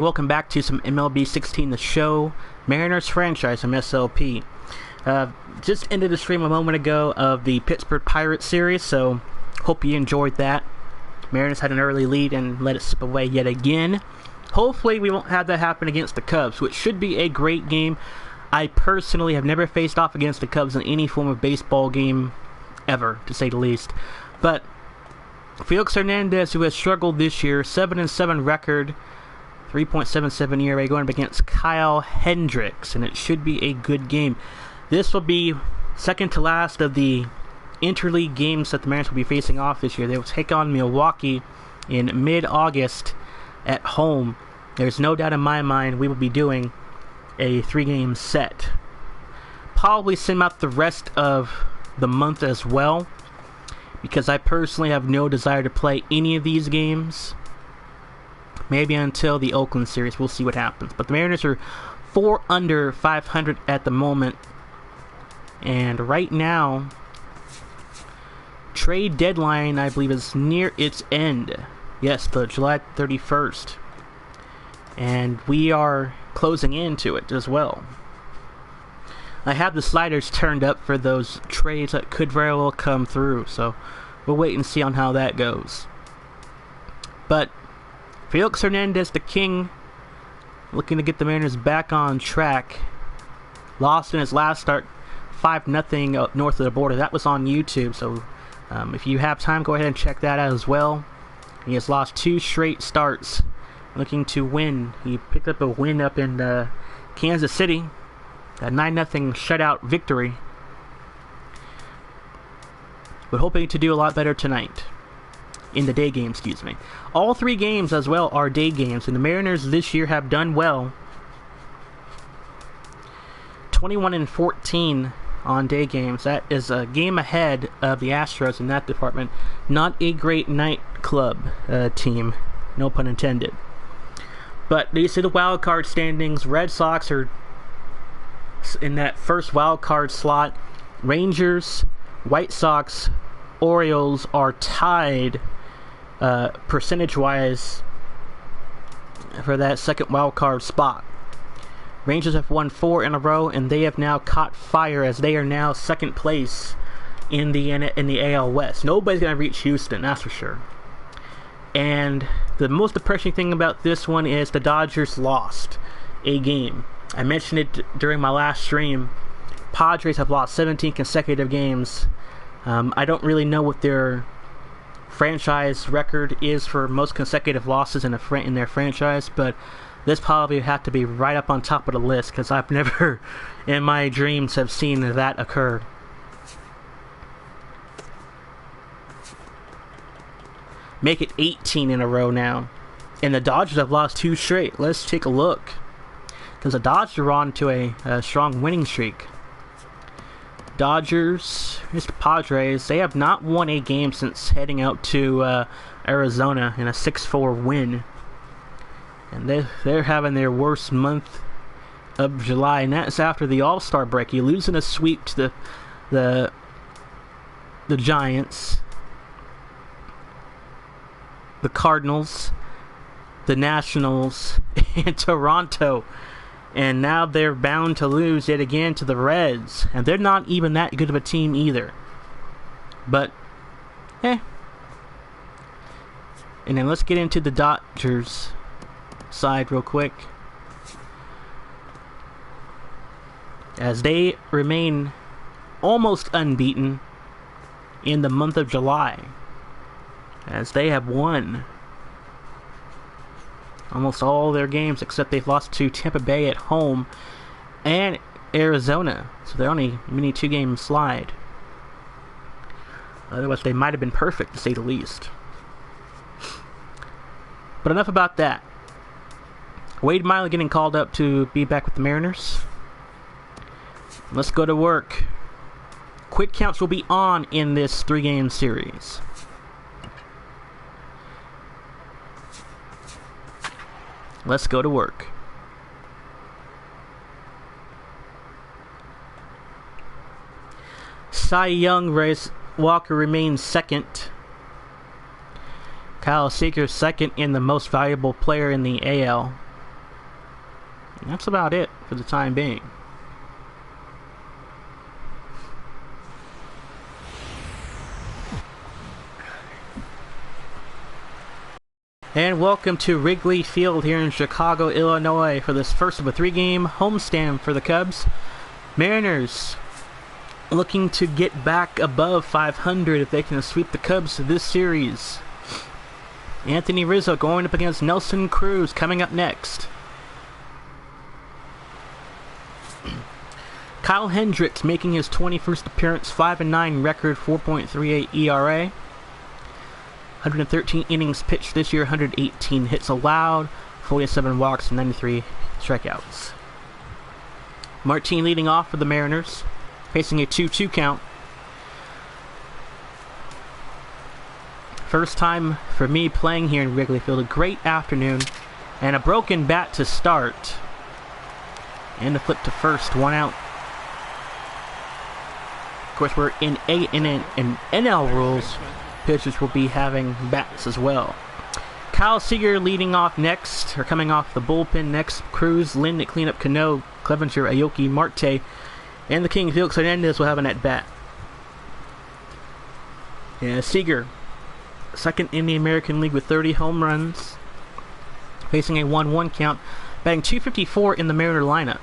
Welcome back to some MLB 16 The Show, Mariners franchise from S.L.P. Just ended the stream a moment ago of the Pittsburgh Pirates series, so hope you enjoyed that. Mariners had an early lead and let it slip away yet again. Hopefully we won't have that happen against the Cubs, which should be a great game. I personally have never faced off against the Cubs in any form of baseball game ever, to say the least. But Felix Hernandez, who has struggled this year, 7-7 record, 3.77 ERA, going up against Kyle Hendricks, and it should be a good game. This will be second to last of the interleague games that the Mariners will be facing off this year. They will take on Milwaukee in mid-August at home. There's no doubt in my mind we will be doing a 3-game set. Probably send out the rest of the month as well, because I personally have no desire to play any of these games. Maybe until the Oakland series. We'll see what happens. But the Mariners are 4 under 500 at the moment. And right now, trade deadline, I believe, is near its end. Yes, the July 31st. And we are closing into it as well. I have the sliders turned up for those trades that could very well come through. So we'll wait and see on how that goes. But Felix Hernandez, the king, looking to get the Mariners back on track. Lost in his last start, 5-0 up north of the border. That was on YouTube, so if you have time, go ahead and check that out as well. He has lost 2 straight starts, looking to win. He picked up a win up in Kansas City, a 9-0 shutout victory. But hoping to do a lot better tonight. In the day game, excuse me. All 3 games as well are day games, and the Mariners this year have done well. 21-14 on day games. That is a game ahead of the Astros in that department. Not a great nightclub team, no pun intended. But these are the wild card standings. Red Sox are in that first wild card slot. Rangers, White Sox, Orioles are tied percentage-wise for that second wild card spot. Rangers have won 4 in a row, and they have now caught fire as they are now second place in the AL West. Nobody's going to reach Houston, that's for sure. And the most depressing thing about this one is the Dodgers lost a game. I mentioned it during my last stream. Padres have lost 17 consecutive games. I don't really know what their franchise record is for most consecutive losses in their franchise, but this probably had to be right up on top of the list, because I've never in my dreams have seen that occur. Make it 18 in a row now, and the Dodgers have lost 2 straight. Let's take a look, because the Dodgers are on to a strong winning streak. Dodgers, here's the Padres. They have not won a game since heading out to Arizona in a 6-4 win. And they're having their worst month of July, and that's after the All-Star break. You lose in a sweep to the Giants, the Cardinals, the Nationals, and Toronto. And now they're bound to lose yet again to the Reds. And they're not even that good of a team either. But, And then let's get into the Dodgers side real quick. As they remain almost unbeaten in the month of July. As they have won almost all their games, except they've lost to Tampa Bay at home and Arizona. So they're only a mini 2-game slide. Otherwise, they might have been perfect, to say the least. But enough about that. Wade Miley getting called up to be back with the Mariners. Let's go to work. Quick counts will be on in this 3-game series. Let's go to work. Cy Young race Walker remains second. Kyle Seager second in the most valuable player in the AL. And that's about it for the time being. And welcome to Wrigley Field here in Chicago, Illinois for this first of a 3-game homestand for the Cubs. Mariners looking to get back above 500 if they can sweep the Cubs this series. Anthony Rizzo going up against Nelson Cruz coming up next. Kyle Hendricks making his 21st appearance, 5-9 record, 4.38 ERA. 113 innings pitched this year, 118 hits allowed, 47 walks, and 93 strikeouts. Martin leading off for the Mariners, facing a 2-2 count. First time for me playing here in Wrigley Field. A great afternoon, and a broken bat to start. And the flip to first, 1 out. Of course, we're in NL rules. Pitchers will be having bats as well. Kyle Seager leading off next, or coming off the bullpen next. Cruz, Lynn at cleanup, Cano, Clevenger, Aoki, Marte, and the King, Felix Hernandez, will have an at-bat. Yeah, Seager, second in the American League with 30 home runs, facing a 1-1 count, batting .254 in the Mariner lineup.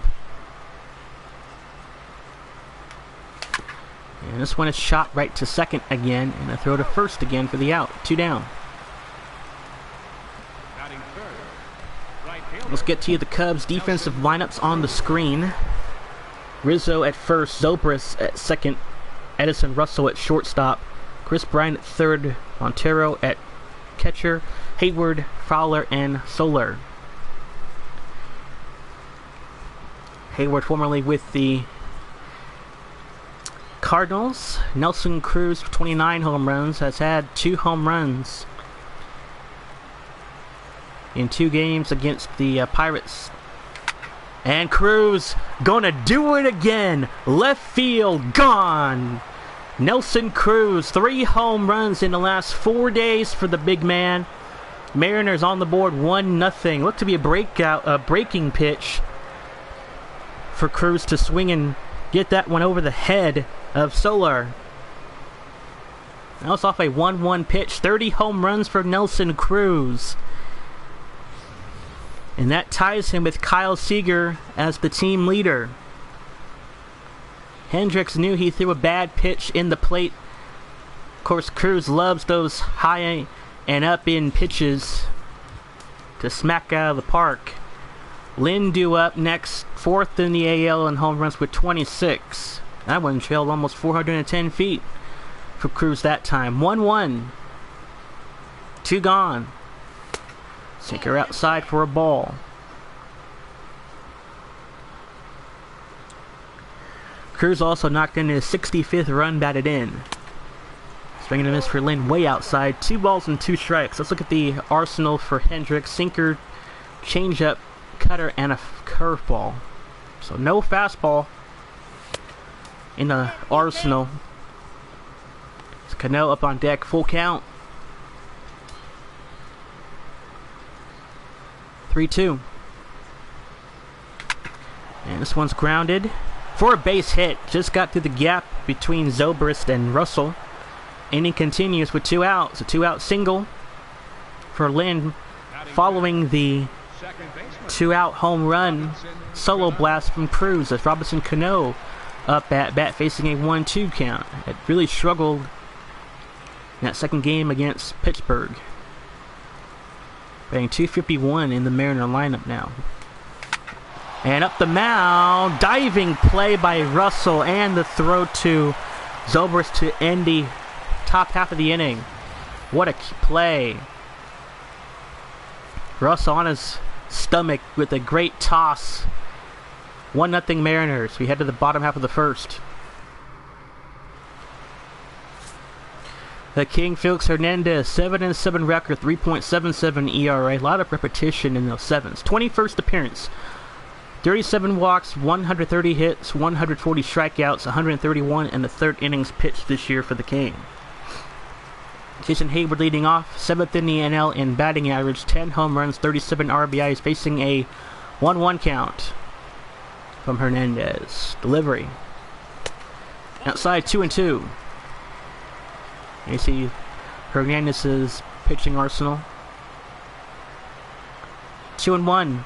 And this one is shot right to second again, and a throw to first again for the out. 2 down. Let's get to the Cubs' defensive lineups on the screen. Rizzo at first, Zobrist at second, Edison Russell at shortstop, Chris Bryant at third, Montero at catcher, Hayward, Fowler, and Soler. Hayward formerly with the Cardinals. Nelson Cruz, 29 home runs, has had 2 home runs in 2 games against the Pirates. And Cruz gonna do it again. Left field, gone. Nelson Cruz, 3 home runs in the last 4 days for the big man. Mariners on the board, 1-0. Looked to be a breaking pitch for Cruz to swing and get that one over the head of Soler. That was off a 1-1 pitch. 30 home runs for Nelson Cruz. And that ties him with Kyle Seager as the team leader. Hendricks knew he threw a bad pitch in the plate. Of course, Cruz loves those high and up in pitches to smack out of the park. Lynn due up next, 4th in the AL in home runs with 26. That one trailed almost 410 feet for Cruz that time. 1-1. 2 gone. Sinker outside for a ball. Cruz also knocked in his 65th run batted in. Swing and a miss for Lynn way outside. 2 balls and 2 strikes. Let's look at the arsenal for Hendricks. Sinker, changeup, cutter, and a curveball. So no fastball in the arsenal. It's Cano up on deck, full count. 3-2. And this one's grounded for a base hit. Just got through the gap between Zobrist and Russell. Inning continues with 2 outs. A 2-out single for Lynn following the 2-out home run solo blast from Cruz as Robinson Cano up at bat facing a 1-2 count. It really struggled in that second game against Pittsburgh. Batting .251 in the Mariner lineup now. And up the mound, diving play by Russell, and the throw to Zobrist to end the top half of the inning. What a play. Russell on his stomach with a great toss. 1-0 Mariners. We head to the bottom half of the first. The King, Felix Hernandez, 7-7 record, 3.77 ERA. A lot of repetition in those 7s. 21st appearance. 37 walks, 130 hits, 140 strikeouts, 131 in the 3rd innings pitched this year for the King. Jason Hayward leading off, 7th in the NL in batting average, 10 home runs, 37 RBIs, facing a 1-1 count from Hernandez. Delivery. Outside 2-2. You see Hernandez's pitching arsenal. 2-1.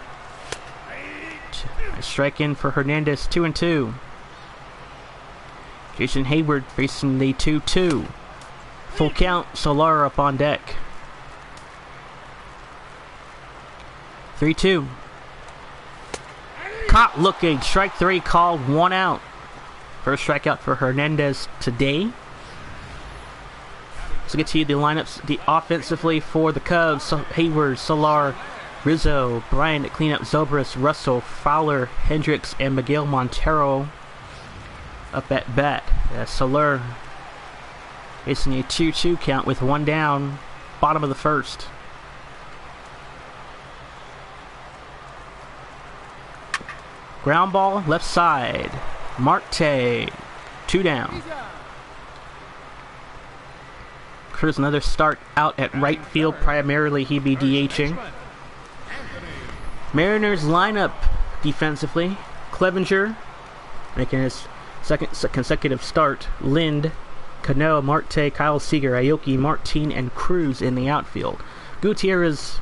Strike in for Hernandez. 2-2. Jason Hayward facing the 2-2. Full count. Solar up on deck. 3-2. Caught looking. Strike 3 called. 1 out. First strikeout for Hernandez today. So get to you the lineups offensively for the Cubs. So Hayward, Solar, Rizzo, Bryant at cleanup, Zobrist, Russell, Fowler, Hendricks, and Miguel Montero up at bat. Soler facing a 2-2 count with 1 down. Bottom of the first. Ground ball, left side. Marte, 2 down. Here's another start out at right field. Primarily he be DHing. Mariners lineup defensively. Clevenger making his second consecutive start. Lind, Cano, Marte, Kyle Seager, Aoki, Martin, and Cruz in the outfield. Gutierrez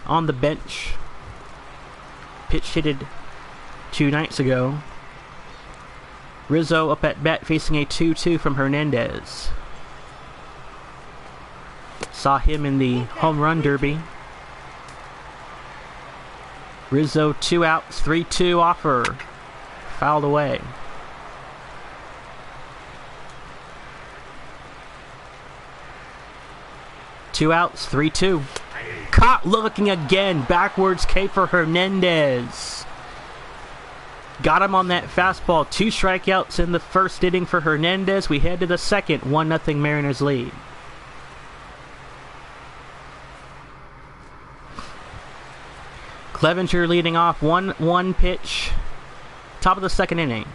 on the bench. Pitch hitted 2 nights ago. Rizzo up at bat facing a 2-2 from Hernandez. Saw him in the home run derby. Rizzo 2 outs, 3-2 offer. Fouled away. Two outs, 3-2. Caught looking again. Backwards K for Hernandez. Got him on that fastball. 2 strikeouts in the first inning for Hernandez. We head to the second. 1-0 Mariners lead. Clevenger leading off. 1-1 pitch. Top of the second inning.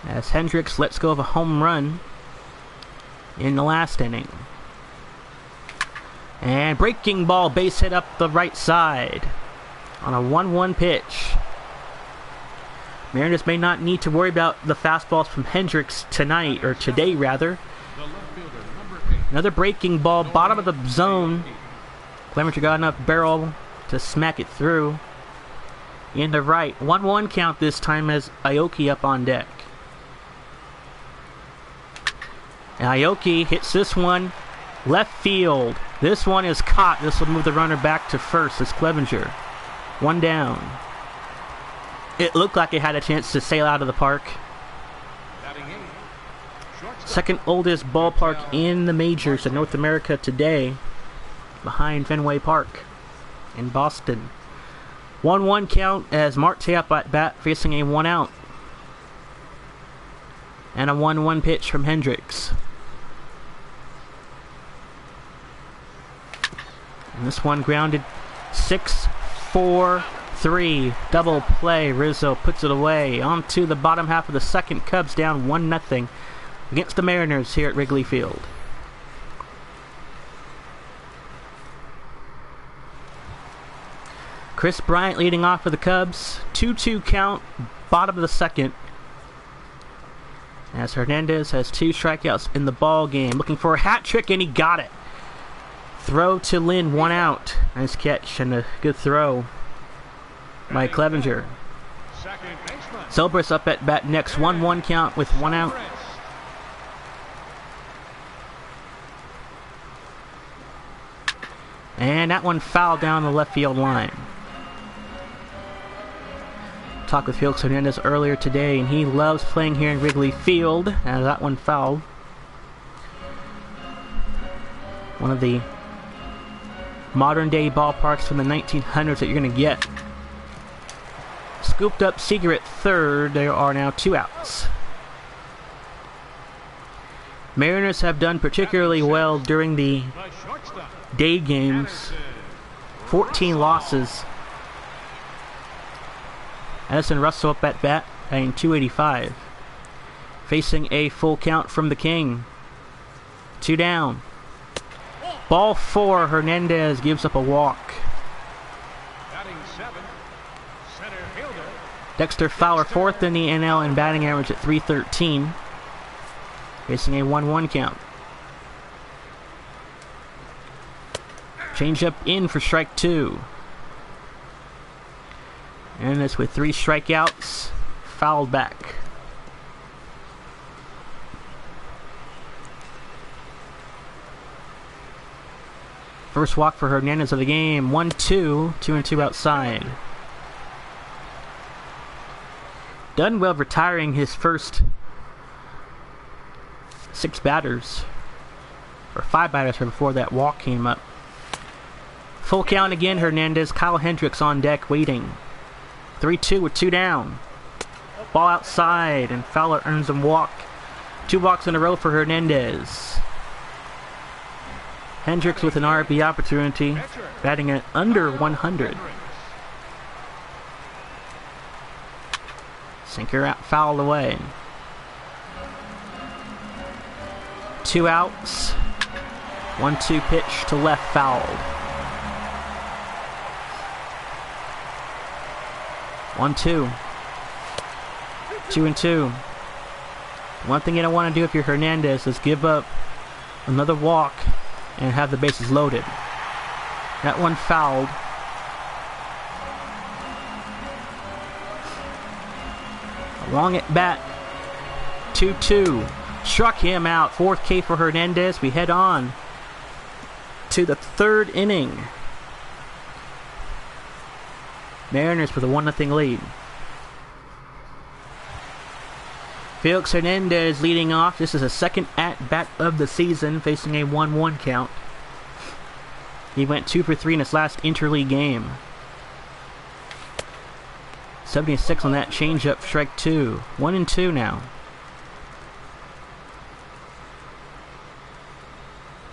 As Hendricks lets go of a home run in the last inning. And breaking ball, base hit up the right side on a 1-1 pitch. Mariners may not need to worry about the fastballs from Hendricks tonight, or today rather. Another breaking ball, bottom of the zone. Clevenger got enough barrel to smack it through. In the right. 1-1 count this time as Aoki up on deck. And Aoki hits this one left field. This one is caught. This will move the runner back to first as Clevenger. 1 down. It looked like it had a chance to sail out of the park. Second oldest ballpark in the majors in North America today, behind Fenway Park in Boston. 1-1 count as Marte up at bat facing a 1 out. And a 1-1 pitch from Hendricks. And this one grounded 6-4-3. Double play. Rizzo puts it away. On to the bottom half of the second. Cubs down 1-0 against the Mariners here at Wrigley Field. Chris Bryant leading off for the Cubs. 2-2 count. Bottom of the second. As Hernandez has 2 strikeouts in the ball game. Looking for a hat trick, and he got it. Throw to Lynn, 1 out. Nice catch and a good throw by Clevenger. Zobrist up at bat next. 1-1 count with 1 out. And that one fouled down the left field line. Talked with Felix Hernandez earlier today, and he loves playing here in Wrigley Field. And that one fouled. One of the modern day ballparks from the 1900s that you're going to get. Scooped up Seager at third. There are now 2 outs. Mariners have done particularly well during the day games. 14 losses. Addison Russell up at bat, batting .285. Facing a full count from the King. 2 down. Ball 4. Hernandez gives up a walk. Dexter Fowler, 4th in the NL in batting average at .313, facing a 1-1 count. Change up in for strike 2. And this with 3 strikeouts, fouled back. First walk for Hernandez of the game. 1-2, 2-2 outside. Done well retiring his first 6 batters, or 5 batters before that walk came up. Full count again, Hernandez. Kyle Hendricks on deck waiting. 3-2 with 2 down. Ball outside, and Fowler earns a walk. 2 walks in a row for Hernandez. Hendricks with an RB opportunity, batting at under 100. Sinker out, fouled away. 2 outs. 1-2 pitch to left, fouled. 1-2. 2-2. One thing you don't want to do if you're Hernandez is give up another walk and have the bases loaded. That one fouled. Long at bat. 2-2. Struck him out. 4th K for Hernandez. We head on to the 3rd inning. Mariners with a 1-0 lead. Felix Hernandez leading off. This is a second at-bat of the season, facing a 1-1 count. He went 2 for 3 in his last interleague game. 76 on that changeup, strike 2. 1-2 now.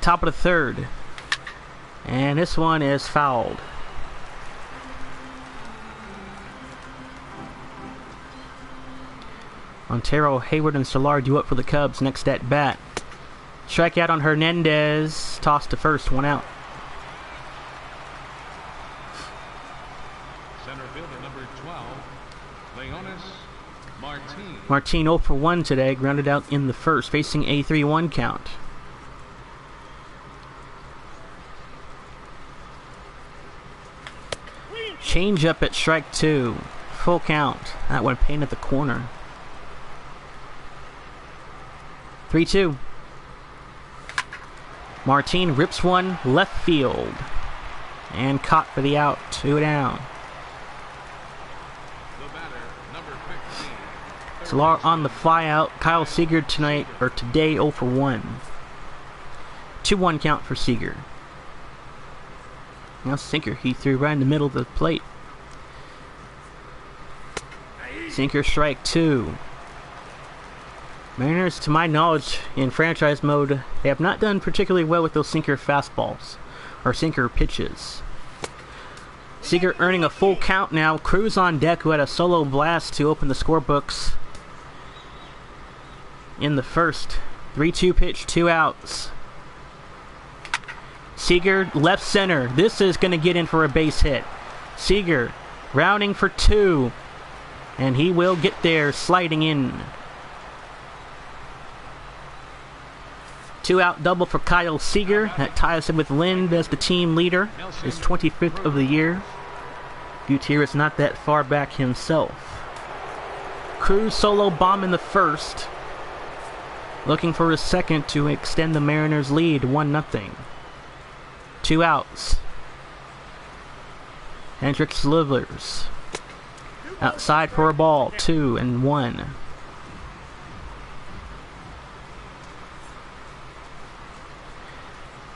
Top of the 3rd. And this one is fouled. Montero, Hayward, and Solar due up for the Cubs next at bat. Strikeout on Hernandez. Toss to first, 1 out. Center fielder number 12, Leonis Martin. Martin 0 for 1 today, grounded out in the first, facing a 3-1 count. Change up at strike 2. Full count. That one painted the corner. 3-2. Martin rips one left field. And caught for the out. 2 down. The batter, number 15. Solar on the fly out. Kyle Seager today 0 for 1. 2-1 count for Seager. Now sinker, he threw right in the middle of the plate. Sinker, strike 2. Mariners, to my knowledge, in franchise mode, they have not done particularly well with those sinker fastballs, or sinker pitches. Seager earning a full count now. Cruz on deck, who had a solo blast to open the scorebooks in the first. 3-2 pitch, 2 outs. Seager, left center. This is going to get in for a base hit. Seager, rounding for 2. And he will get there, sliding in. 2 out double for Kyle Seager. That ties him with Lind as the team leader. His 25th of the year. Gutierrez not that far back himself. Cruz solo bomb in the first. Looking for his second to extend the Mariners' lead 1-0. 2 outs. Hendricks delivers. Outside for a ball. 2-1.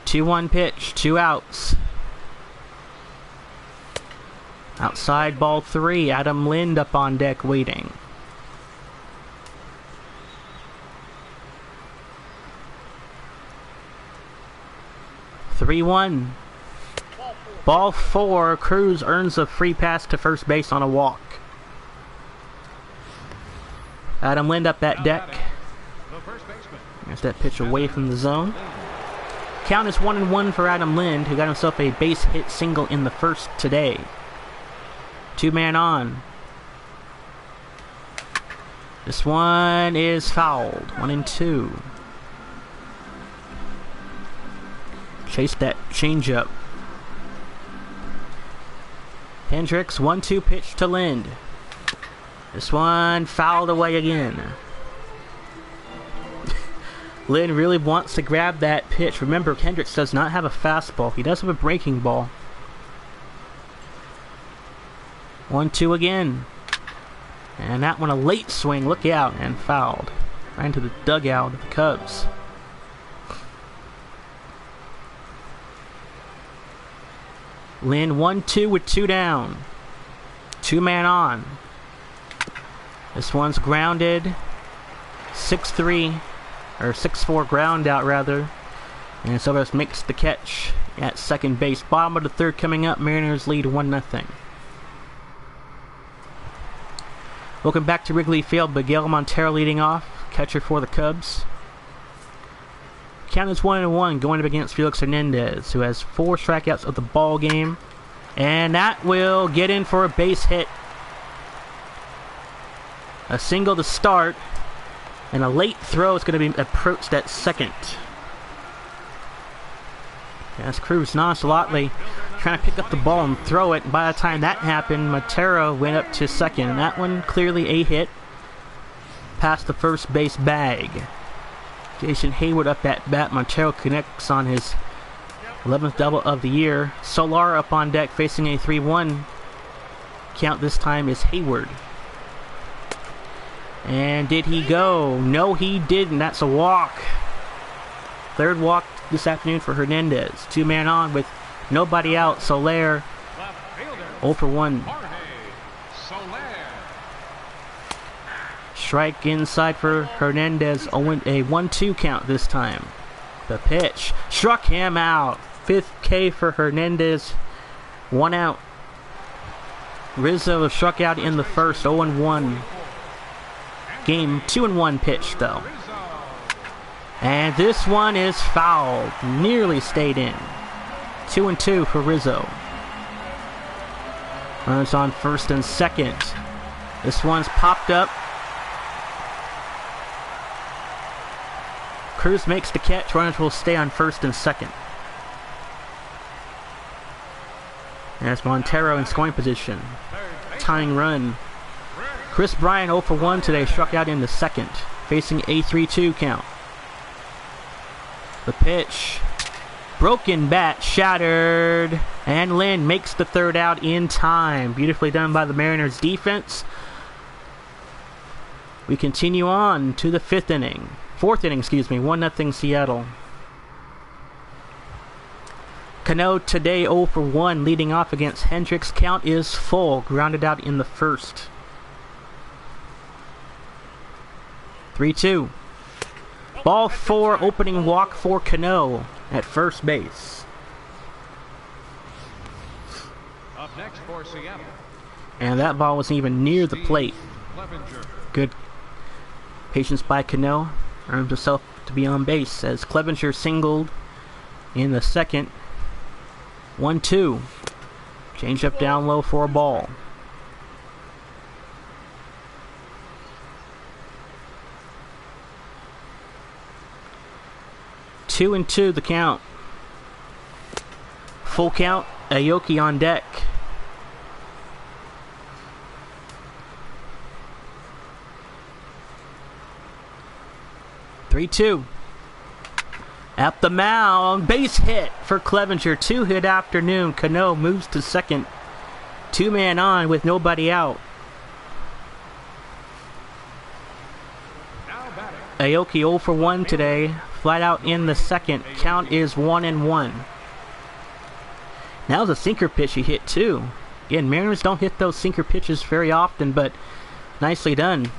2-1 pitch. 2 outs. Outside ball 3. Adam Lind up on deck waiting. (3-1). Ball 4. Cruz earns a free pass to first base on a walk. Adam Lind up that deck. There's that pitch away from the zone. Count is 1-1 for Adam Lind, who got himself a base hit single in the first today. 2-man on. This one is fouled. 1-2. Chase that changeup. Hendricks, 1-2 pitch to Lind. This one fouled away again. Lind really wants to grab that pitch. Remember, Hendricks does not have a fastball. He does have a breaking ball. 1-2 again. And that one a late swing. Look out. And fouled. Right into the dugout of the Cubs. Lind 1-2 with 2 down. 2-man on. This one's grounded. 6-3. Or 6-4 ground out rather. And Silvers makes the catch at second base. Bottom of the third coming up. Mariners lead 1-0. Welcome back to Wrigley Field. Miguel Montero leading off. Catcher for the Cubs. Count is 1-1 going up against Felix Hernandez, who has 4 strikeouts of the ball game. And that will get in for a base hit. A single to start. And a late throw is going to be approached at second. As Cruz nonchalantly trying to pick up the ball and throw it. And by the time that happened, Montero went up to second. And that one clearly a hit. Past the first base bag. Jason Hayward up at bat. Montero connects on his 11th double of the year. Solar up on deck facing a 3-1. Count this time is Hayward. And did he go? No, he didn't. That's a walk. Third walk this afternoon for Hernandez. 2-man on with nobody out. Soler 0 for 1. Strike inside for Hernandez. A 1-2 count this time. The pitch struck him out. 5th K for Hernandez. 1 out. Rizzo struck out in the first. 0-1. Game 2-1 pitch though. And this one is fouled. Nearly stayed in. 2-2 for Rizzo. Runners on first and second. This one's popped up. Cruz makes the catch. Runners will stay on first and second. As Montero in scoring position. Tying run. Chris Bryant 0 for 1 today, struck out in the second, facing a 3-2 count. The pitch. Broken bat, shattered. And Lind makes the third out in time. Beautifully done by the Mariners defense. We continue on to the 4th inning, 1-0 Seattle. Cano today 0 for 1, leading off against Hendricks. Count is full, grounded out in the first. 3-2. Ball 4, opening walk for Cano at first base. Up next for Seattle. And that ball wasn't even near the plate. Good patience by Cano. Earns himself to be on base as Clevenger singled in the second. 1-2. Change up down low for a ball. Two and 2 the count. Full count. Aoki on deck. Three-2. At the mound. Base hit for Clevenger. 2-hit afternoon. Cano moves to second. 2-man on with nobody out. Aoki 0 for 1 today. Flat out in the second. Count is 1-1. That was a sinker pitch he hit too. Again, Mariners don't hit those sinker pitches very often, but nicely done.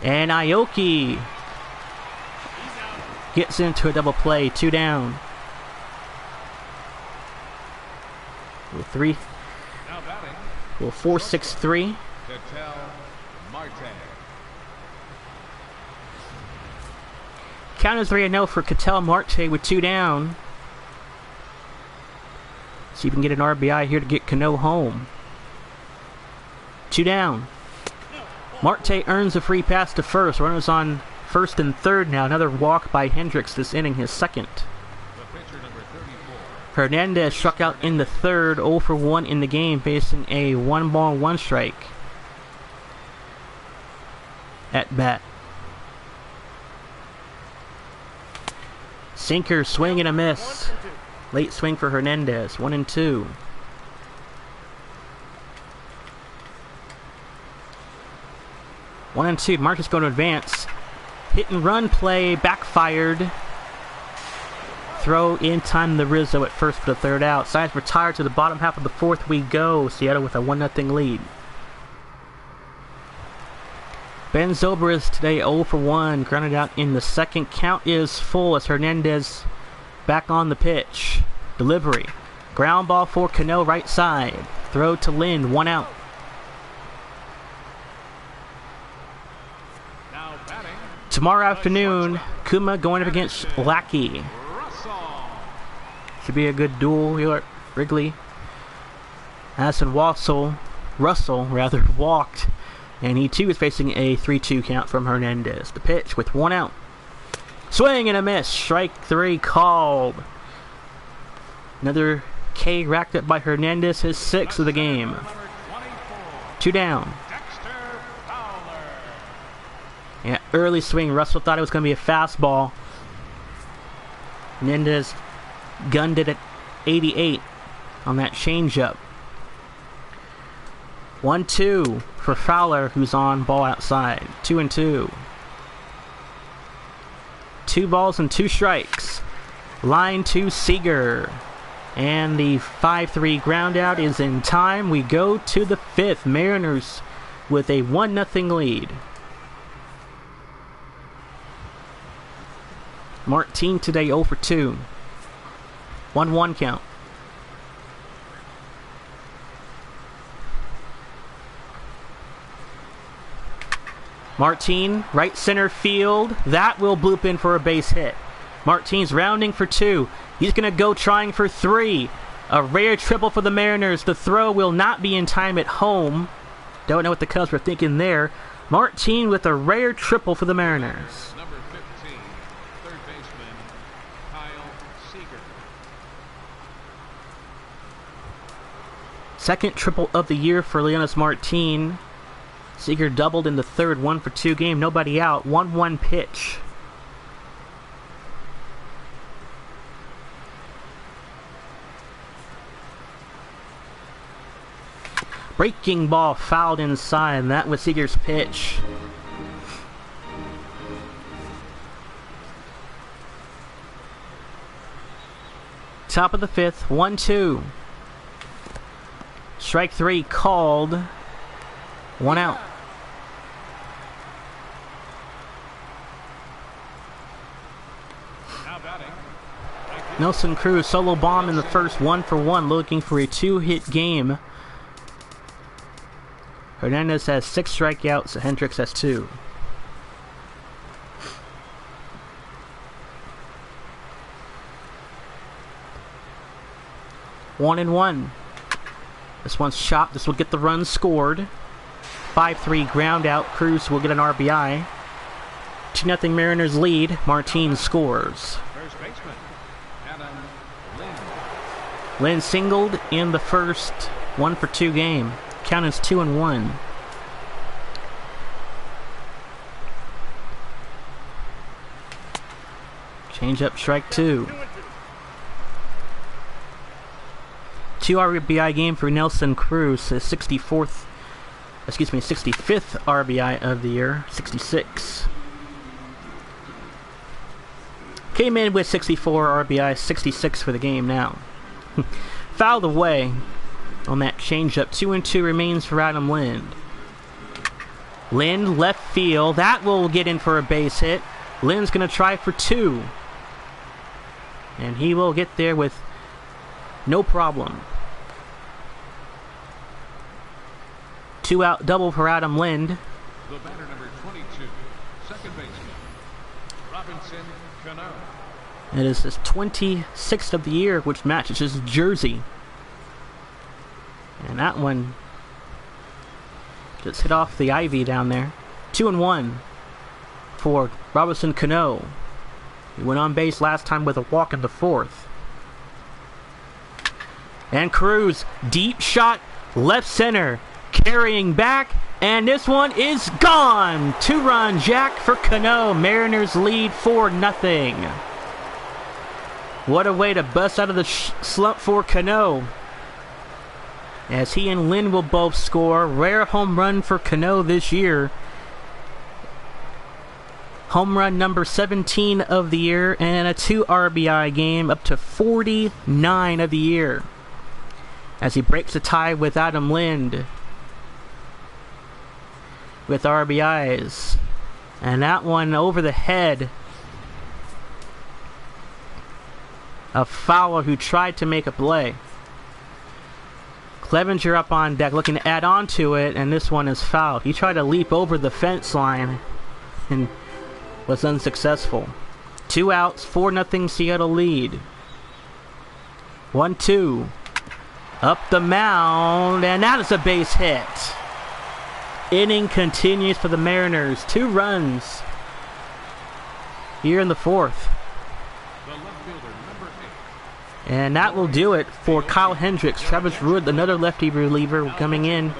And Aoki gets into a double play. 2 down. 4-6-3. Count is 3-0 for Ketel Marte with 2 down. See if we can get an RBI here to get Cano home. 2 down. Marte earns a free pass to first. Runners on first and third now. Another walk by Hendricks this inning, his second. Hernandez struck out in the third, 0 for 1 in the game, facing a 1 ball, 1 strike at bat. Sinker, swing and a miss. Late swing for Hernandez, 1 and 2. One and two. Marcus going to advance. Hit and run play backfired. Throw in time to Rizzo at first for the third out. Sides retired to the bottom half of the fourth we go. Seattle with a 1-0 lead. Ben Zobrist today 0 for 1. Grounded out in the second. Count is full as Hernandez back on the pitch. Delivery. Ground ball for Cano right side. Throw to Lynn. 1 out. Tomorrow afternoon, Kuma going up against Lackey. Should be a good duel here at Wrigley. Addison Russell walked, and he too is facing a 3-2 count from Hernandez. The pitch with 1 out. Swing and a miss. Strike 3 called. Another K racked up by Hernandez, his 6th of the game. 2 down. Yeah, early swing. Russell thought it was going to be a fastball. Hernandez gunned it at 88 on that changeup. 1-2 for Fowler, who's on ball outside. 2 and 2. 2 balls and 2 strikes. Line to Seager. And the 5-3 ground out is in time. We go to the 5th. Mariners with a 1-0 lead. Martin today 0 for 2. 1-1 count. Martin, right center field. That will bloop in for a base hit. Martin's rounding for 2. He's going to go trying for 3. A rare triple for the Mariners. The throw will not be in time at home. Don't know what the Cubs were thinking there. Martin with a rare triple for the Mariners. Second triple of the year for Leonys Martin. Seager doubled in the third, 1 for 2 game. Nobody out. 1-1 pitch. Breaking ball fouled inside. That was Seager's pitch. Top of the 5th. 1-2. Strike 3 called. 1 out. Nelson Cruz solo bomb in the first, 1 for 1, looking for a 2-hit game. Hernandez has 6 strikeouts. Hendricks has 2. One and 1. This one's chopped. This will get the run scored. 5-3 ground out. Cruz will get an RBI. 2-0 Mariners lead. Martin scores. First baseman, Adam Lynn. Lynn singled in the first, 1 for 2 game. Count is 2-1. Change up, strike 2. 2 RBI game for Nelson Cruz, his 65th RBI of the year, 66. Came in with 64 RBI, 66 for the game now. Fouled away on that changeup. 2-2 remains for Adam Lind. Lind, left field. That will get in for a base hit. Lind's going to try for 2. And he will get there with no problem. 2-out double for Adam Lind. The batter number 22, second baseman, Robinson Cano. It is his 26th of the year, which matches his jersey. And that one Just hit off the ivy down there. 2-1 for Robinson Cano. He went on base last time with a walk in the 4th. And Cruz, deep shot, left center, carrying back, and this one is gone! 2-run jack for Cano. Mariners lead 4-0. What a way to bust out of the slump for Cano, as he and Lynn will both score. Rare home run for Cano this year. Home run number 17 of the year, and a 2 RBI game, up to 49 of the year, as he breaks the tie with Adam Lind with RBIs. And that one over the head of Fowler, who tried to make a play. Clevenger up on deck looking to add on to it, and this one is fouled. He tried to leap over the fence line and was unsuccessful. 2 outs, 4-0 Seattle lead. 1-2. Up the mound, and that is a base hit. Inning continues for the Mariners. 2 runs here in the 4th. And that will do it for Kyle Hendricks. Travis Wood, another lefty reliever, coming in.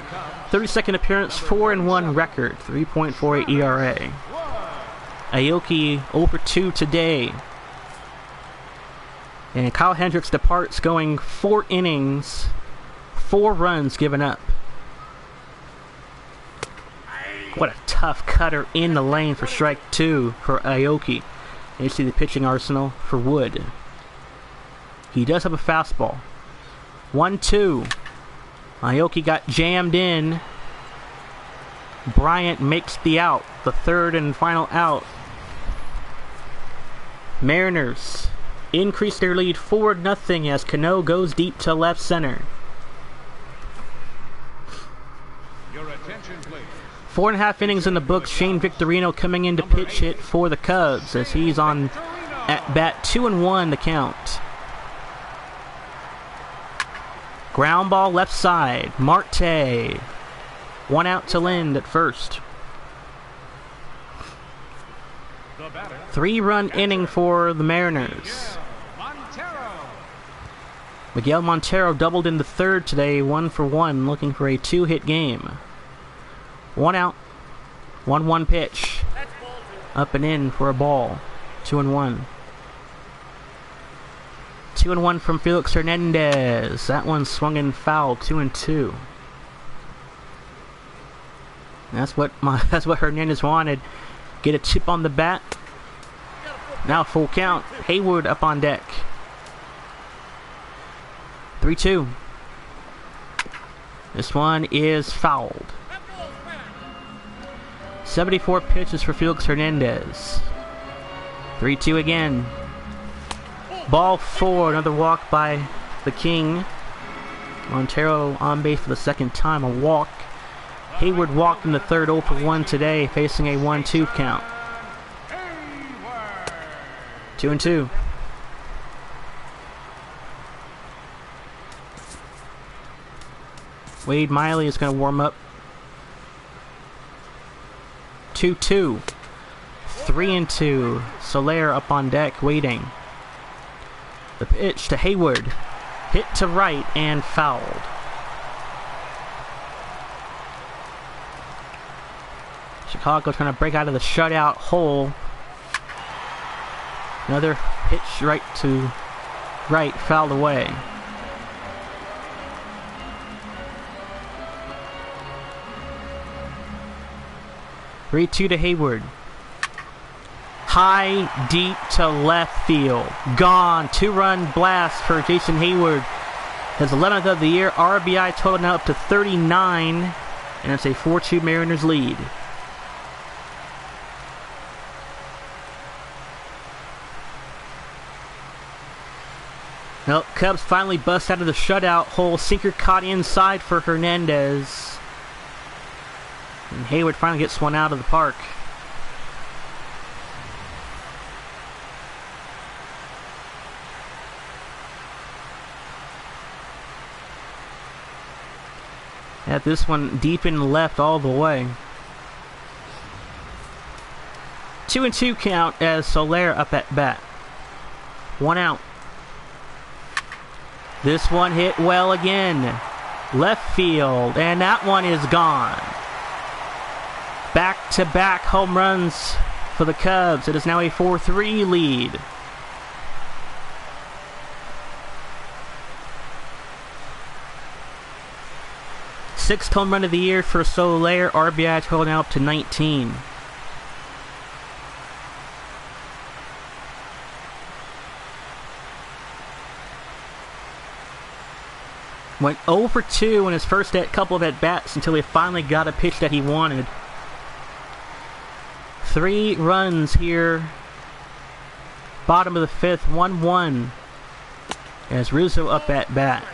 32nd appearance, 4-1 record, 3.48 ERA. Aoki 0-2 today. And Kyle Hendricks departs, going 4 innings, 4 runs given up. What a tough cutter in the lane for strike 2 for Aoki. And you see the pitching arsenal for Wood. He does have a fastball. 1-2. Aoki got jammed in. Bryant makes the out, the 3rd and final out. Mariners increase their lead 4-0 as Cano goes deep to left center. Your attention, please. 4.5 innings in the books. Shane Victorino coming in to pitch hit for the Cubs, as he's on at bat. 2-1 the count. Ground ball left side. Marte. 1 out to Lind at first. 3-run inning for the Mariners. Miguel Montero doubled in the 3rd today, 1 for 1, looking for a 2-hit game. 1 out. 1-1 pitch. Up and in for a ball. 2-1. 2-1 from Felix Hernandez. That one swung and fouled. 2-2. That's what Hernandez wanted. Get a chip on the bat. Now full count. Hayward up on deck. 3-2. This one is fouled. 74 pitches for Felix Hernandez. 3-2 again. Ball 4, another walk by the King. Montero on base for the 2nd time, a walk. Hayward walked in the 3rd, 0 for 1 today, facing a 1-2 count. 2-2. Wade Miley is going to warm up. 2-2. 3-2. Soler up on deck, waiting. The pitch to Hayward. Hit to right and fouled. Chicago trying to break out of the shutout hole. Another pitch right to right, fouled away. Three-2 to Hayward. High, deep to left field. Gone. 2-run blast for Jason Hayward. His 11th of the year. RBI total now up to 39. And it's a 4-2 Mariners lead. Well, Cubs finally bust out of the shutout hole. Sinker caught inside for Hernandez. And Hayward finally gets one out of the park. Had this one deep in left all the way. 2-2 count as Soler up at bat. 1 out. This one hit well again. Left field, and that one is gone. Back-to-back home runs for the Cubs. It is now a 4-3 lead. Sixth home run of the year for Soler. RBI total now up to 19. Went 0 for 2 in his first couple of at-bats until he finally got a pitch that he wanted. 3 runs here. Bottom of the 5th, 1-1. As Rizzo up at bat.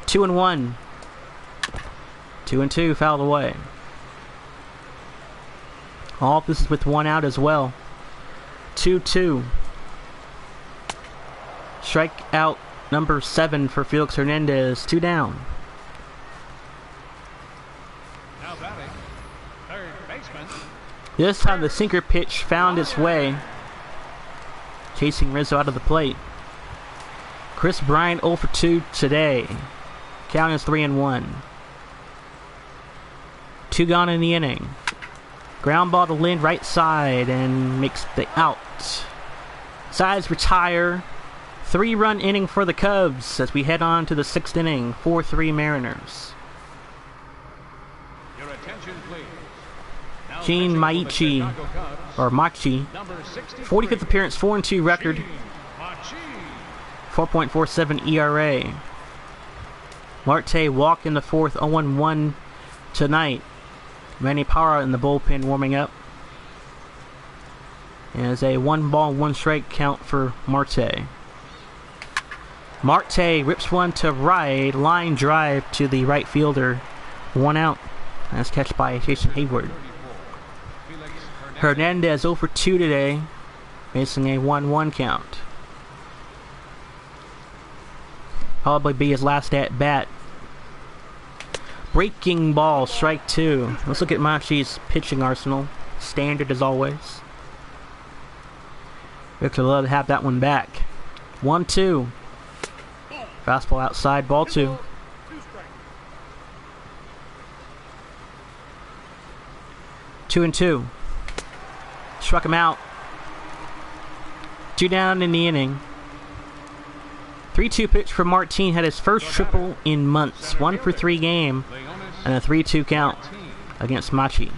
2-1. 2-2, fouled away. All this is with 1 out as well. 2-2. Strikeout number 7 for Felix Hernandez. 2 down. Now batting, third baseman. This time the sinker pitch found its way, chasing Rizzo out of the plate. Chris Bryant 0 for 2 today. Count is 3-1. 2 gone in the inning. Ground ball to Lind, right side, and makes the out. Sides retire. 3-run inning for the Cubs as we head on to the 6th inning. 4-3 Mariners. Your attention, please. Now Gene pitching Maichi, for the Chicago Cubs, or Machi, number 63, 45th appearance, 4-2 record, Gene Machi. 4.47 ERA. Marte walked in the 4th, 0-1 tonight. Manny Parra in the bullpen warming up. As a 1-ball, 1-strike count for Marte. Marte rips one to right, line drive to the right fielder. 1 out. That's catch by Jason Hayward. Hernandez 0 for 2 today, facing a 1-1 count. Probably be his last at bat. Breaking ball, strike 2. Let's look at Machi's pitching arsenal. Standard as always. Victor love to have that one back. 1-2. Fastball outside, ball 2. 2-2. Struck him out. 2 down in the inning. 3-2 pitch for Martin. Had his first triple in months. 1 for 3 game. And a 3-2 count against Machi.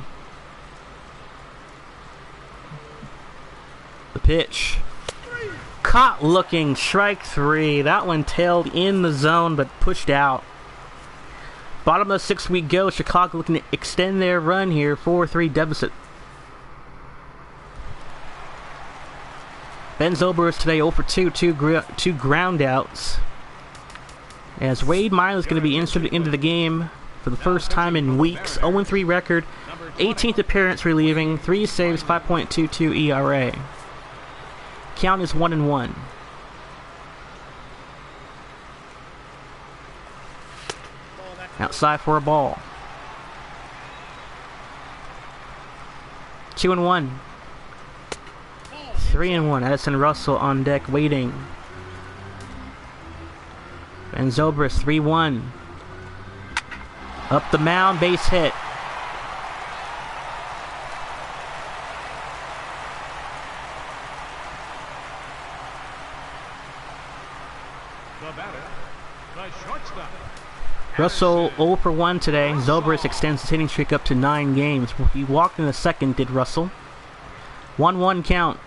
The pitch. Caught looking. Strike 3. That one tailed in the zone but pushed out. Bottom of the 6th we go. Chicago looking to extend their run here. 4-3 deficit. Ben Zobrist today 0 for 2, 2 ground outs. As Wade Miley is going to be inserted into the game for the first time in weeks. 0-3 record, 18th appearance relieving, 3 saves, 5.22 ERA. Count is 1-1. Outside for a ball. 2-1. 3-1. Addison Russell on deck waiting. Ben Zobrist 3-1. Up the mound, base hit. The batter, the shortstop. Russell 0 for 1 today. Zobrist extends his hitting streak up to 9 games. He walked in the 2nd, did Russell. 1-1 count.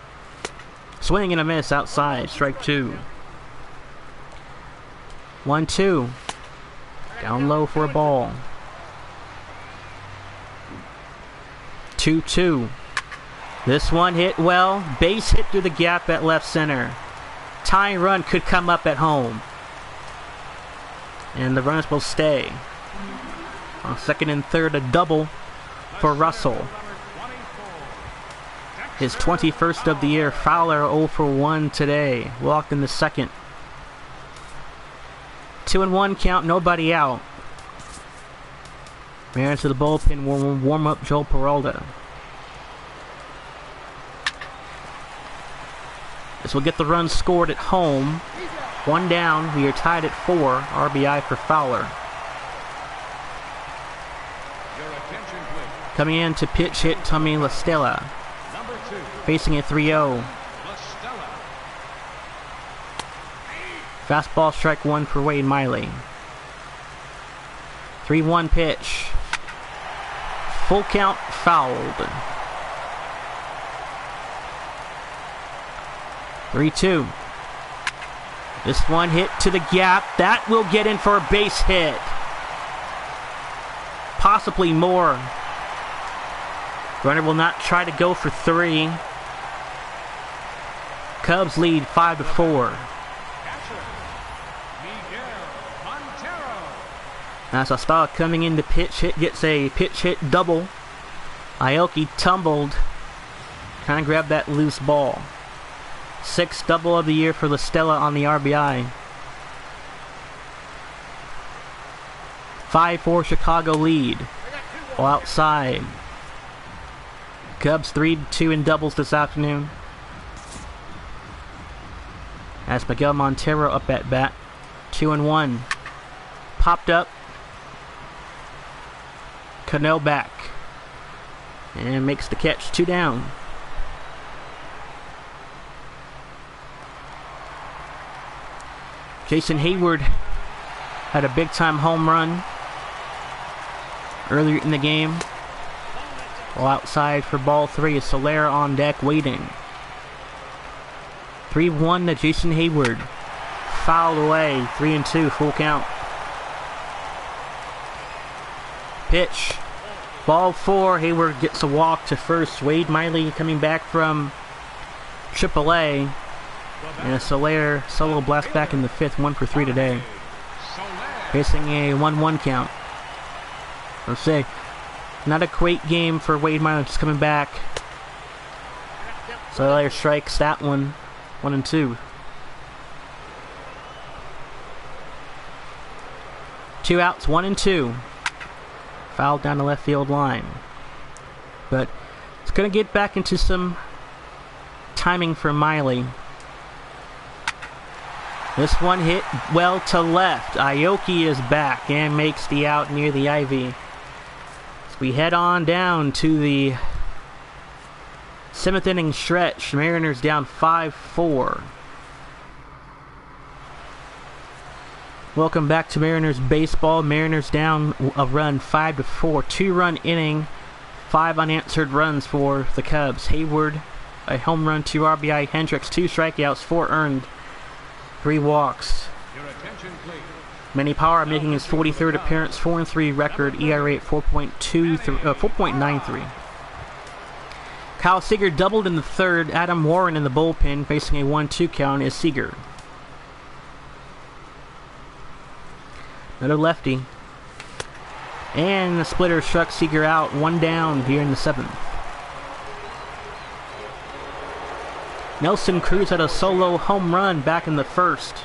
Swing and a miss outside. Strike 2. 1-2. Down low for a ball. 2-2. This one hit well. Base hit through the gap at left center. Tying run could come up at home. And the runners will stay. On 2nd and 3rd, a double for Russell. His 21st of the year. Fowler 0 for 1 today. Walked in the 2nd. 2-1 count, nobody out. Mariners to the bullpen will warm up Joel Peralta. This will get the run scored at home. 1 down, we are tied at 4. RBI for Fowler. Coming in to pitch hit Tommy La Stella. Facing a 3-0. Fastball strike 1 for Wade Miley. 3-1 pitch. Full count, fouled. 3-2. This one hit to the gap. That will get in for a base hit. Possibly more. Runner will not try to go for 3. Cubs lead 5-4. Asastala coming in to pitch hit, gets a pitch hit double. Aoki tumbled, trying to grab that loose ball. 6th double of the year for La Stella on the RBI. 5-4 Chicago lead. All outside. Cubs 3-2 in doubles this afternoon. As Miguel Montero up at bat. 2-1. Popped up. Cano back. And makes the catch. 2 down. Jason Hayward had a big time home run earlier in the game. All outside for ball 3 is Soler on deck waiting. 3-1 to Jason Hayward. Fouled away. 3-2 full count. Pitch. Ball 4. Hayward gets a walk to first. Wade Miley coming back from AAA. And a Soler solo blast back in the 5th. 1 for 3 today. Facing a 1-1 count. Let's say, not a great game for Wade Miley, just coming back. Soler strikes that one. 1-2. 2 outs, 1-2. Fouled down the left field line. But it's going to get back into some timing for Miley. This one hit well to left. Aoki is back and makes the out near the ivy. As we head on down to the 7th inning stretch. Mariners down 5-4. Welcome back to Mariners baseball. Mariners down a run 5-4. 2-run inning. 5 unanswered runs for the Cubs. Hayward, a home run, 2 RBI. Hendricks, 2 strikeouts, 4 earned, 3 walks. Manny Power making his 43rd appearance, 4-3 record, ERA at 4.93. Kyle Seager doubled in the 3rd. Adam Warren in the bullpen facing a 1-2 count is Seager. Another lefty. And the splitter struck Seager out. 1 down here in the 7th. Nelson Cruz had a solo home run back in the 1st.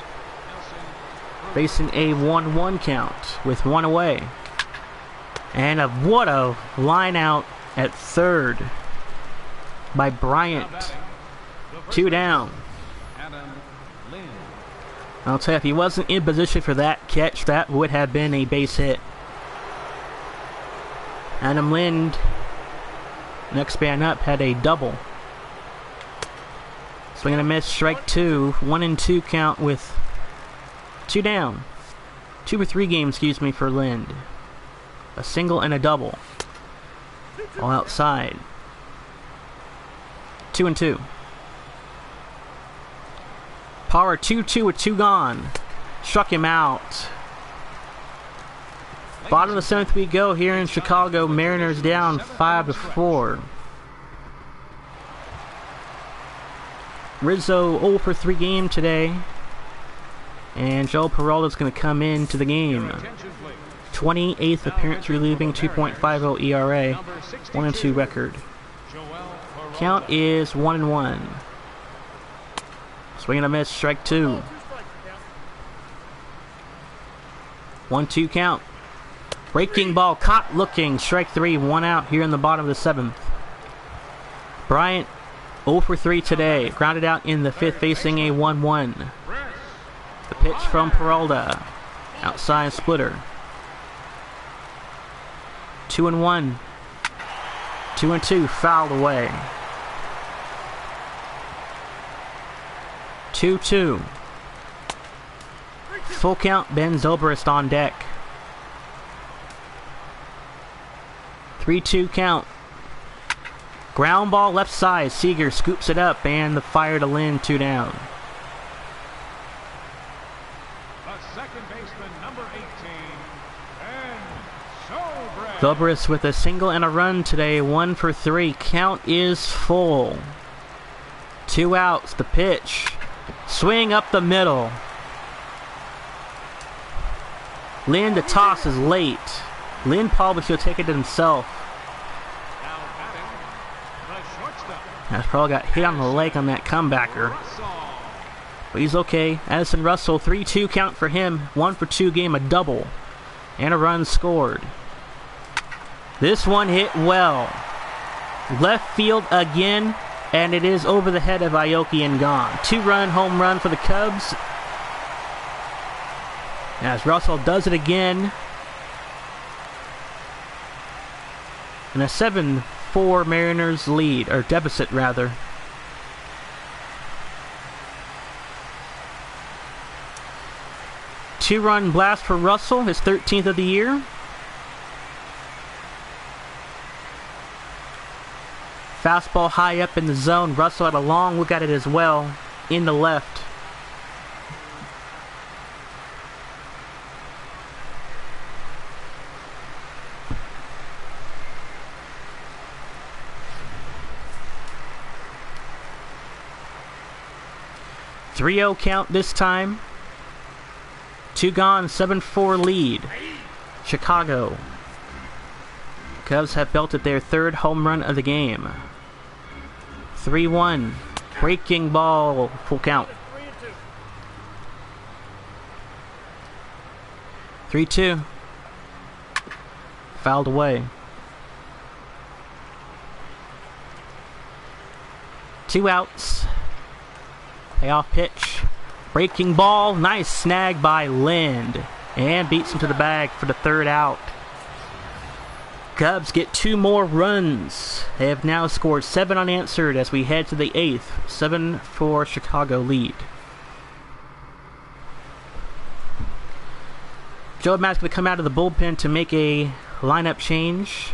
Facing a 1-1 count with 1 away. And what a line out at 3rd by Bryant. 2 down. I'll tell you, if he wasn't in position for that catch, that would have been a base hit. Adam Lind, next man up, had a double. Swing and a miss, strike 2. 1-2 count with 2 down. 2 or 3 games, excuse me, for Lind. A single and a double. All outside. 2-2. Power 2-2 with 2 gone. Struck him out. Bottom of the 7th we go here in Chicago. Mariners down 5-4. Rizzo 0 for 3 game today. And Joel Peralta's going to come into the game. 28th appearance relieving, 2.50 ERA, 1-2 record. Count is 1-1. Swing and a miss, strike 2. 1-2 count. Breaking ball, caught looking. Strike 3, 1 out here in the bottom of the 7th. Bryant 0 for 3 today. Grounded out in the 5th, facing a 1-1. The pitch from Peralta. Outside splitter. 2-1. 2-2, fouled away. 2-2. Full count, Ben Zobrist on deck. 3-2 count. Ground ball left side. Seager scoops it up and the fire to Lynn, 2 down. The second baseman, number 18, and Zobrist with a single and a run today. 1 for 3. Count is full. 2 outs. The pitch. Swing up the middle. Lynn, the toss is late. Lynn probably should take it himself. now batting, the shortstop, Has probably got hit on the leg on that comebacker. Russell. But he's okay. Addison Russell, 3-2 count for him. 1 for 2 game, a double. And a run scored. This one hit well. Left field again. And it is over the head of Aoki and gone. 2-run home run for the Cubs. As Russell does it again. And a 7-4 Mariners lead, or deficit rather. Two-run blast for Russell, his 13th of the year. Fastball high up in the zone. Russell had a long look at it as well, in the left. .3-0 count this time. 2 gone, 7-4 lead. Chicago. Cubs have belted their 3rd home run of the game. 3-1. Breaking ball, full count. 3-2. Fouled away. 2 outs. Payoff pitch. Breaking ball. Nice snag by Lind. And beats him to the bag for the 3rd out. Cubs get 2 more runs. They have now scored 7 unanswered as we head to the 8th. 7-4 Chicago lead. Joe Matt's going to come out of the bullpen to make a lineup change.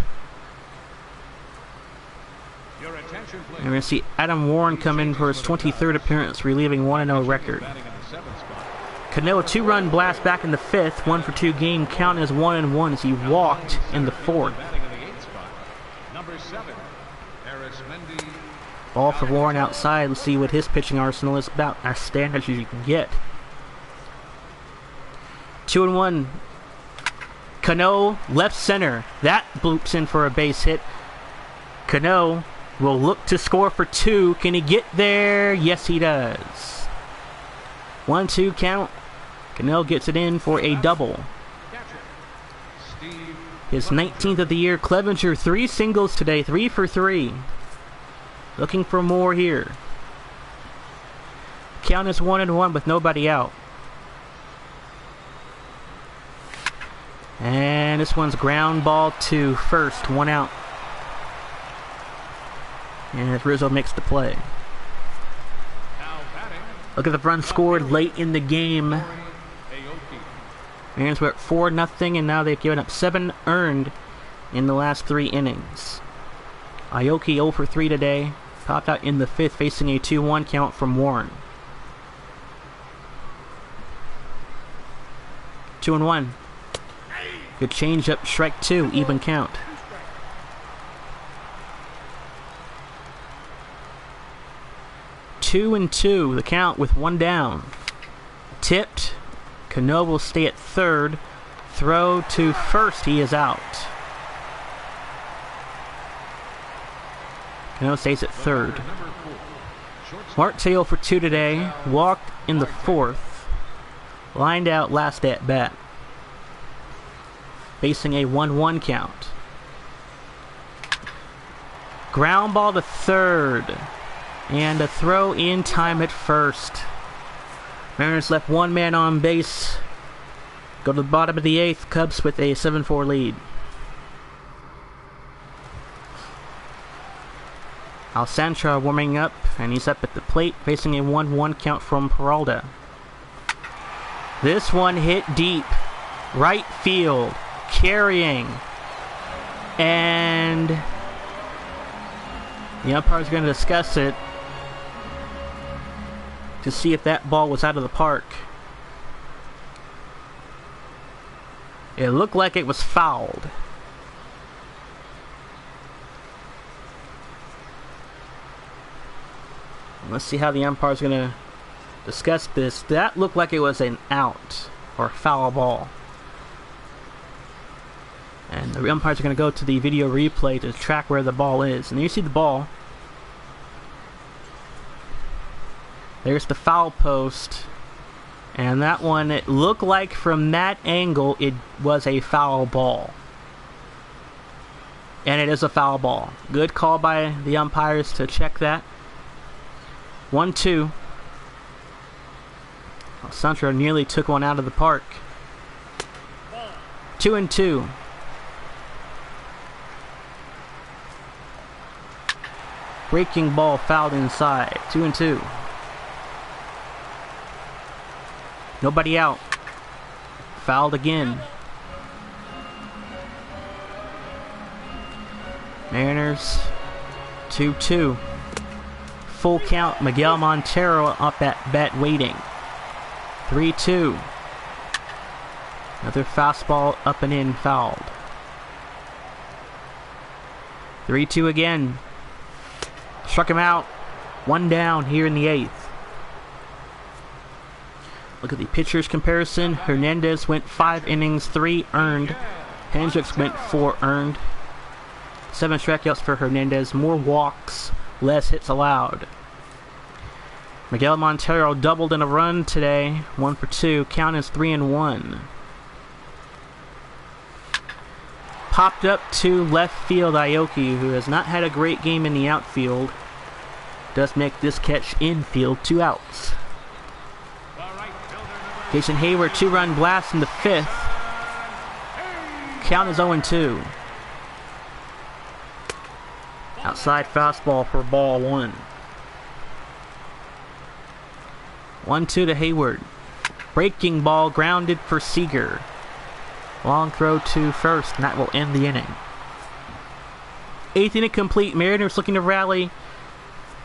Your attention, please. And we're going to see Adam Warren come in for his 23rd appearance, relieving 1-0 record. Batting in the 7th spot. Cano, 2-run blast back in the 5th. 1 for 2 game count is 1-1 as he walked in the 4th. Batting in the 8th spot. Number 7, Harris Mendy. Ball for Warren outside. Let's see what his pitching arsenal is about. As standard as you can get. 2-1. Cano, left center. That bloops in for a base hit. Cano will look to score for 2. Can he get there? Yes, he does. 1-2 count. Cano gets it in for a double. Catcher, Steve. His 19th of the year. Clevenger, 3 singles today. 3 for 3. Looking for more here. Count is 1-1 with nobody out. And this one's ground ball to first. 1 out. And Rizzo makes the play. Now batting, Look at the run scored late in the game. Aoki. Mariners were at 4-0, and now they've given up 7 earned in the last 3 innings. Aoki 0 for 3 today. Popped out in the 5th, facing a 2-1 count from Warren. 2-1. Good change up, strike 2, even count. 2-2, the count with 1 down. Tipped. Cano will stay at 3rd. Throw to first, he is out. Cano stays at 3rd. Number 4, shortstop. Martell for 2 today. Walked in the 4th. Lined out last at bat. facing a 1-1 count. Ground ball to third. And a throw in time at first. Mariners left one man on base. Go to the bottom of the 8th. Cubs with a 7-4 lead. Alcantara warming up, and he's up at the plate, facing a 1-1 count from Peralta. This one hit deep. Right field. Carrying. And the umpire's going to discuss it to see if that ball was out of the park. It looked like it was fouled. Let's see how the umpire's going to discuss this. That looked like it was an out or foul ball. And the umpires are going to go to the video replay to track where the ball is. And you see the ball. There's the foul post. And that one, it looked like from that angle it was a foul ball. And it is a foul ball. Good call by the umpires to check that. 1-2. Alcantara nearly took one out of the park. 2-2. Breaking ball fouled inside. 2-2. Nobody out. Fouled again. Mariners 2-2. Full count. Miguel Montero up at bat waiting. 3-2. Another fastball up and in, fouled. 3-2 again. Struck him out. One down here in the 8th. Look at the pitchers comparison. Hernandez went 5 innings, 3 earned. Hendricks went 4 earned. 7 strikeouts for Hernandez. More walks, less hits allowed. Miguel Montero doubled in a run today. 1 for 2. Count is 3-1. Popped up to left field Aoki, who has not had a great game in the outfield. Does make this catch infield, 2 outs. Jason Hayward 2-run blast in the 5th. Count is 0-2. Outside fastball for ball 1. 1-2 to Hayward. Breaking ball grounded for Seager. Long throw to first, and that will end the inning. 8th inning complete. Mariners looking to rally.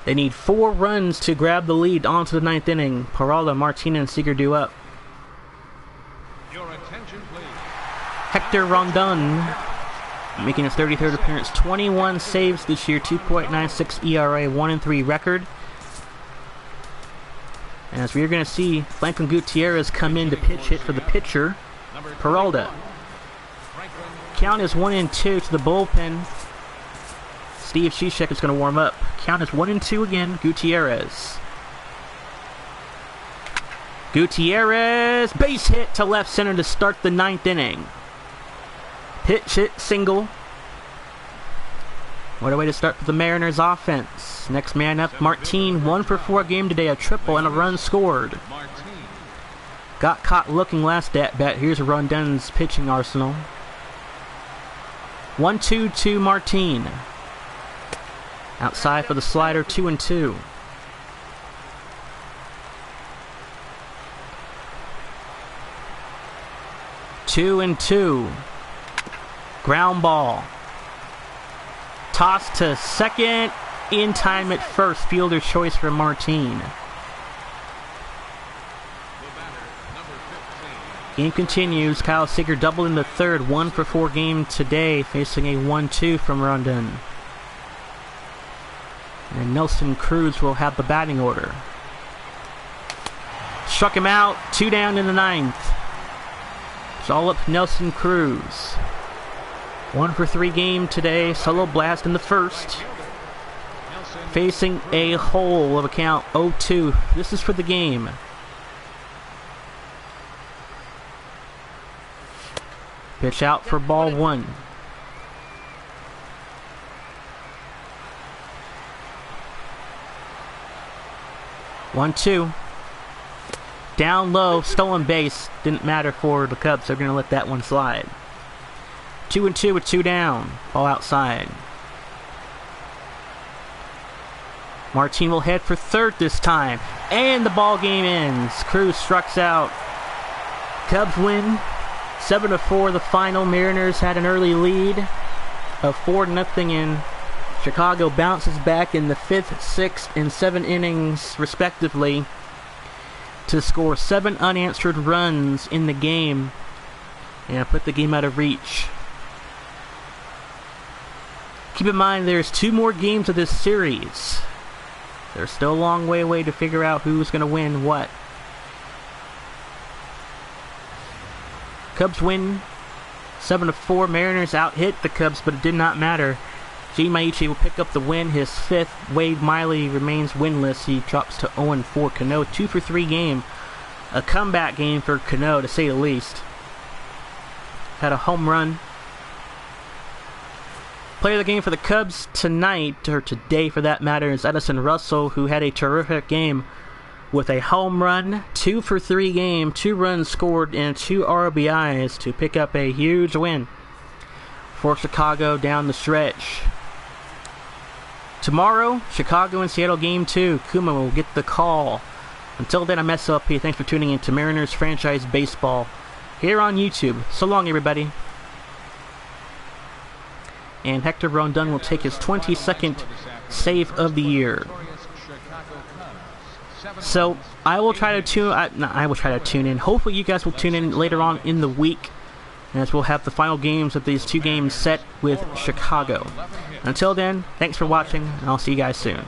They need 4 runs to grab the lead onto the 9th inning. Peralta, Martinez, and Seager due up. Your attention, please. Hector Rondon making his 33rd appearance. 21 saves this year. 2.96 ERA. 1-3 record. And as we're going to see, Franklin Gutierrez come in to pitch hit for the pitcher, Peralta. Count is 1-2 to the bullpen. Steve Cishek is going to warm up. Count is 1-2 again. Gutierrez. Gutierrez, base hit to left center to start the 9th inning. Pitch hit single. What a way to start for the Mariners offense. Next man up, Martin. 1 for 4 game today. A triple and a run scored. Got caught looking last at bat. Here's Rondon's pitching arsenal. 1-2 to Martin. Outside for the slider, 2-2. Two and 2. Ground ball. Toss to second. In time at first. Fielder's choice for Martin. Game continues. Kyle Seager doubled in the 3rd. 1 for 4 game today. Facing a 1-2 from Rondon. And Nelson Cruz will have the batting order. Struck him out. 2 down in the 9th. It's all up to Nelson Cruz. 1 for 3 game today. Solo blast in the 1st. Facing a hole of a count. 0-2. This is for the game. Pitch out for ball 1. 1-2. Down low, stolen base. Didn't matter for the Cubs. They're going to let that one slide. 2-2 with 2 down. Ball outside. Martin will head for third this time. And the ball game ends. Cruz strikes out. Cubs win 7-4 the final. Mariners had an early lead of 4-0, and Chicago bounces back in the 5th, 6th, and 7th innings respectively to score 7 unanswered runs in the game and put the game out of reach. Keep in mind there's 2 more games of this series. There's still a long way away to figure out who's going to win what. Cubs win 7-4. Mariners out-hit the Cubs, but it did not matter. Gene Maichi will pick up the win, his 5th. Wade Miley remains winless. He drops to 0-4. Cano, 2-for-3 game. A comeback game for Cano, to say the least. Had a home run. Player of the game for the Cubs tonight, or today for that matter, is Edison Russell, who had a terrific game with a home run, 2-for-3 game, 2 runs scored, and 2 RBIs to pick up a huge win for Chicago down the stretch. Tomorrow, Chicago and Seattle Game 2. Kuma will get the call. Until then, I'm S.L.P. Thanks for tuning in to Mariners Franchise Baseball here on YouTube. So long, everybody. And Hector Rondon will take his 22nd save of the year. So I will try to tune in. Hopefully you guys will tune in later on in the week, as we'll have the final games of these 2 games set with Chicago. Until then, thanks for watching, and I'll see you guys soon.